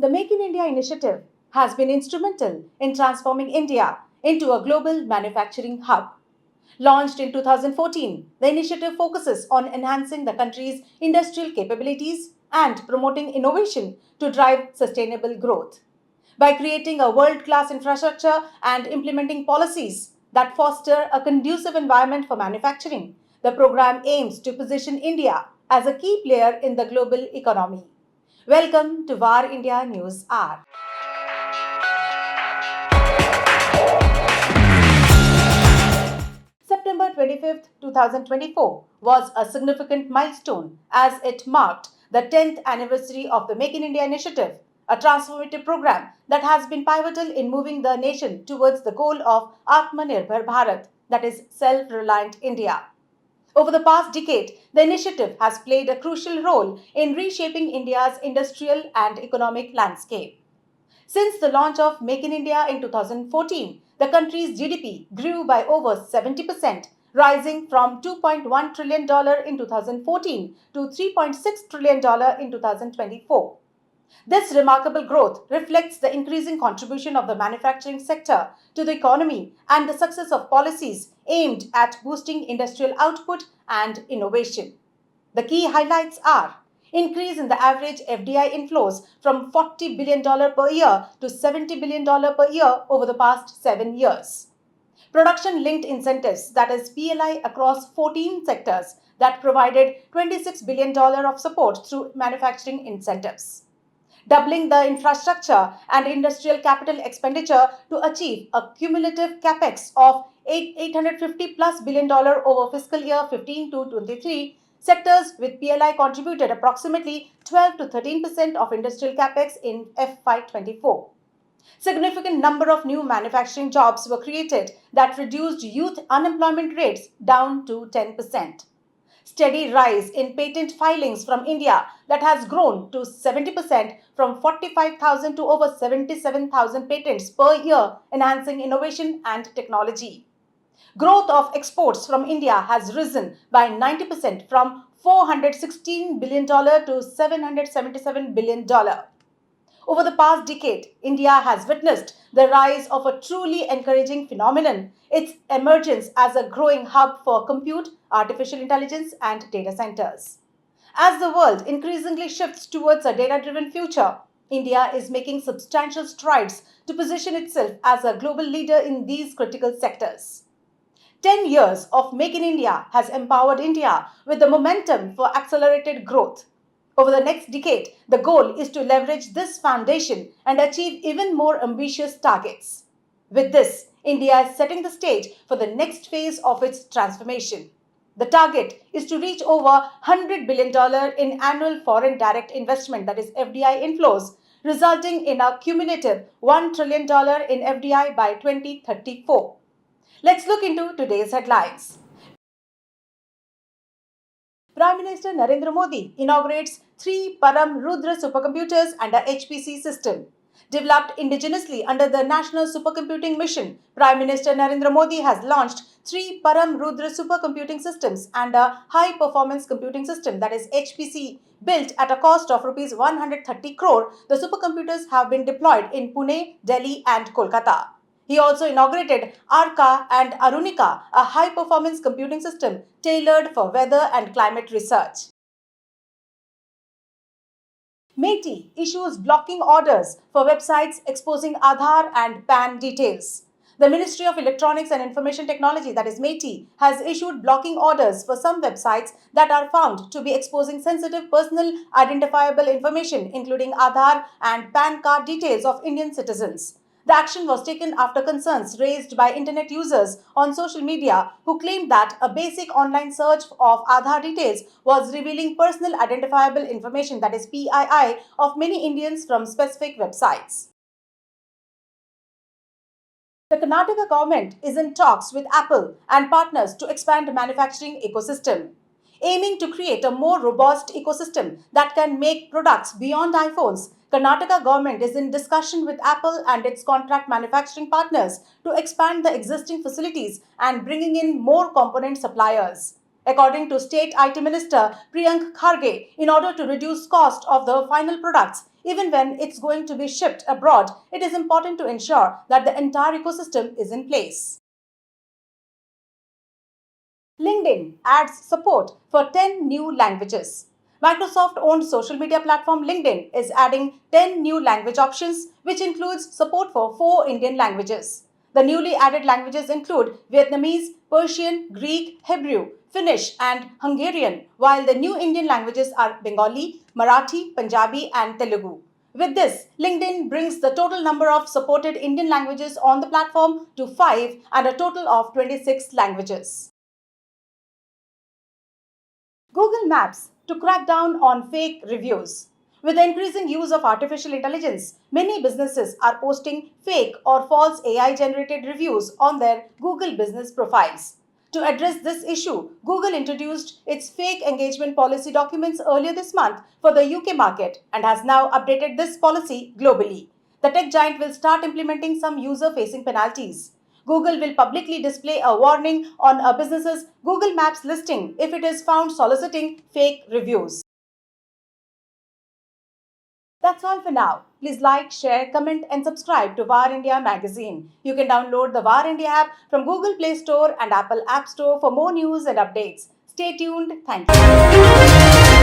The Make in India initiative has been instrumental in transforming India into a global manufacturing hub. Launched in 2014, the initiative focuses on enhancing the country's industrial capabilities and promoting innovation to drive sustainable growth. By creating a world class infrastructure and implementing policies that foster a conducive environment for manufacturing, the program aims to position India as a key player in the global economy. Welcome to VAR India News Hour. September 25th, 2024 was a significant milestone as it marked the 10th anniversary of the Make in India initiative, a transformative program that has been pivotal in moving the nation towards the goal of Atmanirbhar Bharat, that is, self-reliant India. Over the past decade, the initiative has played a crucial role in reshaping India's industrial and economic landscape. Since the launch of Make in India in 2014, the country's GDP grew by over 70%, rising from $2.1 trillion in 2014 to $3.6 trillion in 2024. This remarkable growth reflects the increasing contribution of the manufacturing sector to the economy and the success of policies aimed at boosting industrial output and innovation. The key highlights are increase in the average FDI inflows from $40 billion per year to $70 billion per year over the past 7 years. Production linked incentives, that is PLI, across 14 sectors that provided $26 billion of support through manufacturing incentives. Doubling the infrastructure and industrial capital expenditure to achieve a cumulative capex of $850 plus billion over fiscal year 15 to 23. Sectors with PLI contributed approximately 12 to 13% of industrial capex in FY24. Significant number of new manufacturing jobs were created that reduced youth unemployment rates down to 10%. Steady rise in patent filings from India that has grown to 70% from 45,000 to over 77,000 patents per year, enhancing innovation and technology. Growth of exports from India has risen by 90% from $416 billion to $777 billion. Over the past decade, India has witnessed the rise of a truly encouraging phenomenon, its emergence as a growing hub for compute, artificial intelligence, and data centers. As the world increasingly shifts towards a data driven future, India is making substantial strides to position itself as a global leader in these critical sectors. 10 years of Make in India has empowered India with the momentum for accelerated growth. Over the next decade, the goal is to leverage this foundation and achieve even more ambitious targets. With this, India is setting the stage for the next phase of its transformation. The target is to reach over $100 billion in annual foreign direct investment, that is FDI inflows, resulting in a cumulative $1 trillion in FDI by 2034. Let's look into today's headlines. Prime Minister Narendra Modi inaugurates 3 Param Rudra supercomputers under HPC system. Developed indigenously under the National Supercomputing Mission, Prime Minister Narendra Modi has launched 3 Param Rudra supercomputing systems and a high performance computing system, that is HPC, built at a cost of Rs 130 crore. The supercomputers have been deployed in Pune, Delhi and Kolkata. He also inaugurated Arka and Arunika, a high-performance computing system tailored for weather and climate research. MeitY issues blocking orders for websites exposing Aadhaar and PAN details. The Ministry of Electronics and Information Technology, that is MeitY, has issued blocking orders for some websites that are found to be exposing sensitive personal identifiable information, including Aadhaar and PAN card details of Indian citizens. The action was taken after concerns raised by internet users on social media who claimed that a basic online search of Aadhaar details was revealing personal identifiable information, that is PII, of many Indians from specific websites. The Karnataka government is in talks with Apple and partners to expand the manufacturing ecosystem. Aiming to create a more robust ecosystem that can make products beyond iPhones, Karnataka government is in discussion with Apple and its contract manufacturing partners to expand the existing facilities and bringing in more component suppliers. According to State IT Minister Priyank Kharge, in order to reduce cost of the final products, Even when it's going to be shipped abroad, it is important to ensure that the entire ecosystem is in place. LinkedIn adds support for 10 new languages. Microsoft owned social media platform LinkedIn is adding 10 new language options, which includes support for 4 Indian languages. The newly added languages include Vietnamese, Persian, Greek, Hebrew, Finnish, and Hungarian, while the new Indian languages are Bengali, Marathi, Punjabi, and Telugu. With this, LinkedIn brings the total number of supported Indian languages on the platform to 5 and a total of 26 languages. Google Maps to crack down on fake reviews. With the increasing use of artificial intelligence, many businesses are posting fake or false AI generated reviews on their Google business profiles. To address this issue, Google introduced its fake engagement policy documents earlier this month for the UK market and has now updated this policy globally. The tech giant will start implementing some user facing penalties. Google will publicly display a warning on a business's Google Maps listing if it is found soliciting fake reviews. That's all for now. Please like, share, comment, and subscribe to VAR India magazine. You can download the VAR India app from Google Play Store and Apple App Store for more news and updates. Stay tuned. Thank you.